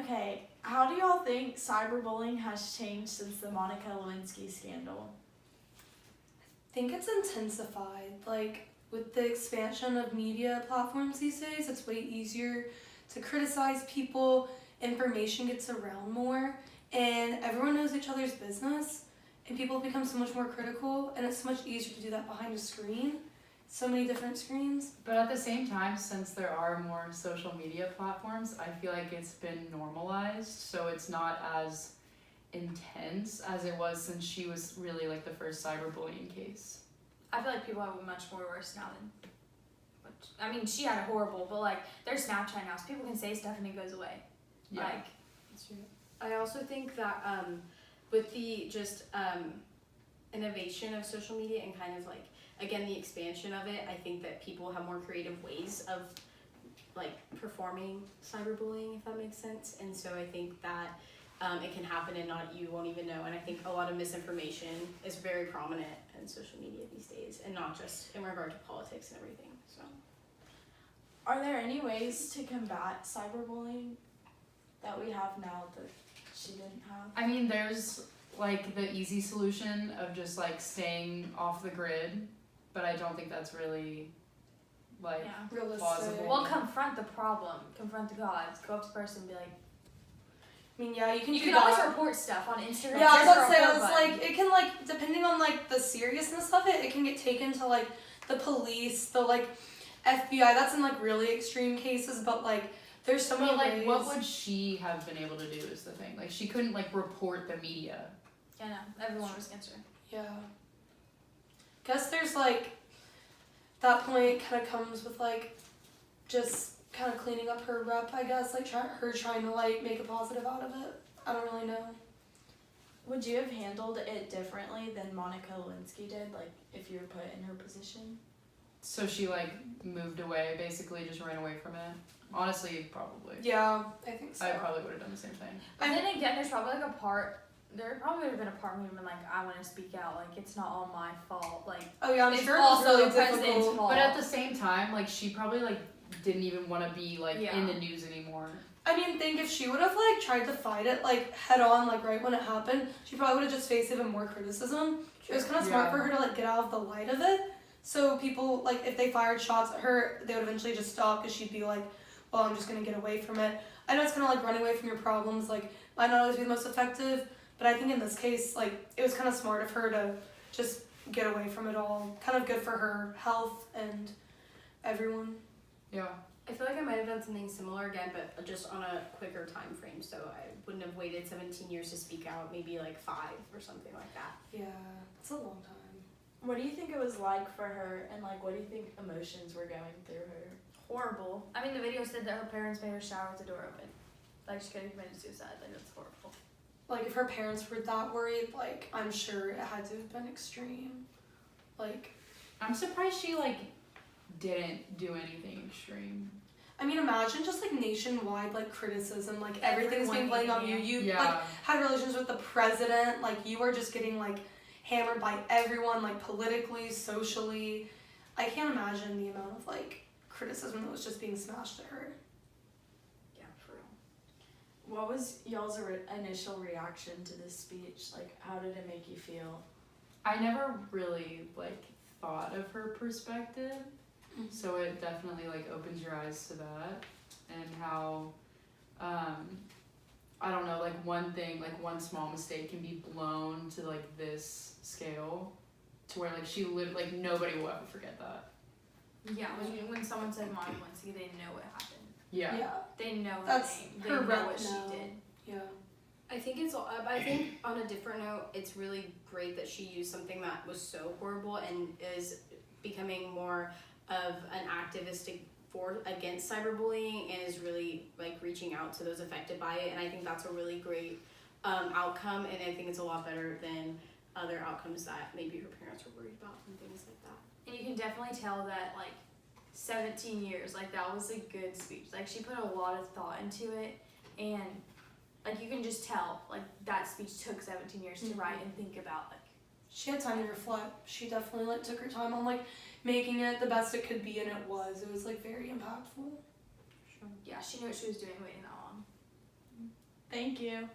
Okay, how do y'all think cyberbullying has changed since the Monica Lewinsky scandal? I think it's intensified. Like, with the expansion of media platforms these days, it's way easier to criticize people, information gets around more, and everyone knows each other's business, and people become so much more critical, and it's so much easier to do that behind a screen. So many different screens. But at the same time, since there are more social media platforms, I feel like it's been normalized, so it's not as intense as it was since she was really like the first cyberbullying case. I feel like people have it much more worse now than. I mean, she had it horrible, but like there's Snapchat now, so people can say stuff and it goes away. Yeah. Like, That's true. I also think that with the just innovation of social media and kind of like, again, the expansion of it, I think that people have more creative ways of like performing cyberbullying, if that makes sense. And so I think that it can happen and you won't even know. And I think a lot of misinformation is very prominent in social media these days, and not just in regard to politics and everything. So, Are there any ways to combat cyberbullying that we have now that she didn't have? I mean, there's like the easy solution of just like staying off the grid, but I don't think that's really like yeah. Realistic. plausible. Well, confront the problem, confront the gods, go up to the person and be like. I mean, yeah, you can You do can that. always report stuff on Instagram. Yeah, I was about to say, There's a it's report button. like, it can, like, depending on, like, the seriousness of it, it can get taken to, like, the police, the, like, FBI. That's in, like, really extreme cases, but, like, there's so many But like, ways. what would she have been able to do is the thing. Like, she couldn't like report the media. Yeah, no, everyone was against her. Yeah. Guess there's, like, that point kind of comes with, like, just kind of cleaning up her rep, I guess, like, her trying to, like, make a positive out of it. I don't really know. Would you have handled it differently than Monica Lewinsky did, like, if you were put in her position? So she like moved away, basically just ran away from it. Honestly, probably. Yeah, I think so. I probably would have done the same thing. But then again, there's probably like a part. There probably would have been a part where you've been like, I want to speak out. Like, it's not all my fault. Like, Oh, yeah, I'm it's sure it was also really the president's difficult. fault. But at the same time, like she probably like didn't even want to be like Yeah. in the news anymore. I mean, think if she would have, like, tried to fight it, like, head on, like, right when it happened, she probably would have just faced even more criticism. It was kind of smart Yeah. for her to, like, get out of the light of it. So people, like, if they fired shots at her, they would eventually just stop because she'd be like, well, I'm just going to get away from it. I know it's kind of like running away from your problems, like, might not always be the most effective, but I think in this case, like, it was kind of smart of her to just get away from it all. Kind of good for her health and everyone. Yeah. I feel like I might have done something similar again, but just on a quicker time frame. So I wouldn't have waited 17 years to speak out, maybe like 5 or something like that. Yeah, it's a long time. What do you think it was like for her, and, like, what do you think emotions were going through her? horrible. I mean, the video said that her parents made her shower with the door open. Like, she could have committed suicide. Like, that's horrible. Like, if her parents were that worried, like, I'm sure it had to have been extreme. Like, I'm surprised she like didn't do anything extreme. I mean, imagine just, like, nationwide, like, criticism, like, everything's being blamed on you. You, Yeah. like, had relations with the president, like, you are just getting, like, hammered by everyone, like, politically, socially. I can't imagine the amount of, like, criticism that was just being smashed at her. Yeah, for real. What was y'all's initial reaction to this speech? Like, how did it make you feel? I never really like thought of her perspective, so it definitely like opens your eyes to that and how I don't know, like one thing, like one small mistake can be blown to like this scale to where like she lived, like nobody will ever forget that. Yeah, when someone said Monica Lewinsky, they know what happened. Yeah. They know her That's name. They her know rep what now. she did. Yeah. I think on a different note, it's really great that she used something that was so horrible and is becoming more of an activistic force against cyberbullying and is really like reaching out to those affected by it. And I think that's a really great outcome. And I think it's a lot better than other outcomes that maybe her parents were worried about and things like that. And you can definitely tell that, like, 17 years, like, that was a good speech. Like, she put a lot of thought into it, and, like, you can just tell, like, that speech took 17 years to write and think about, like. She had time to reflect. She definitely, like, took her time on, like, making it the best it could be, and it was. It was, like, very impactful. Yeah, she knew what she was doing waiting that long. Thank you.